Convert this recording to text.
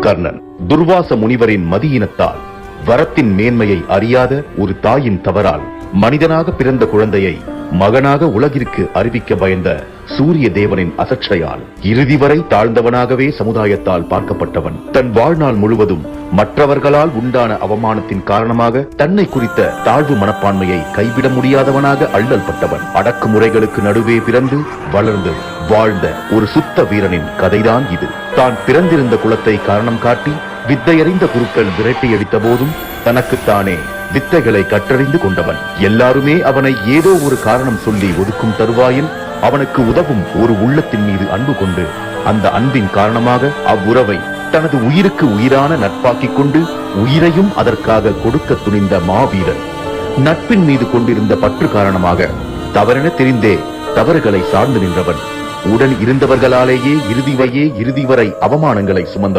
கர்ணன் துர்வாச முனிவரின் மதியினத்தால் வரத்தின் மேன்மையை அறியாத ஒரு தாயின் தவறால் மனிதனாக பிறந்த குழந்தையை மகனாக உலகிற்கு அறிவிக்க பயந்த சூரிய தேவனின் அசட்சையால் இறுதி வரை தாழ்ந்தவனாகவே சமுதாயத்தால் பார்க்கப்பட்டவன் தன் வாழ்நாள் முழுவதும் மற்றவர்களால் உண்டான அவமானத்தின் காரணமாக தன்னை குறித்த தாழ்வு மனப்பான்மையை கைவிட முடியாதவனாக அள்ளல் பட்டவன். அடக்குமுறைகளுக்கு நடுவே பிறந்து வளர்ந்து வாழ்ந்த ஒரு சுத்த வீரனின் கதைதான் இது. தான் பிறந்திருந்த குலத்தை காரணம் காட்டி வித்தையறிந்த குருக்கள் விரட்டி அடித்த போதும் தனக்குத்தானே வித்தைகளை கற்றறிந்து கொண்டவன். எல்லாருமே அவனை ஏதோ ஒரு காரணம் சொல்லி ஒதுக்கும் தருவாயில் அவனுக்கு உதவும் ஒரு உள்ளத்தின் மீது அன்பு கொண்டு அந்த அன்பின் காரணமாக அவ்வுறவை தனது உயிருக்கு உயிரான நட்பாக்கிக் கொண்டு உயிரையும் அதற்காக கொடுக்க துணிந்த மாவீரன். நட்பின் மீது கொண்டிருந்த பற்று காரணமாக தவறென தெரிந்தே தவறுகளை சார்ந்து நின்றவன். உடன் இருந்தவர்களாலேயே இறுதி வரை அவமானங்களை சுமந்தவன்.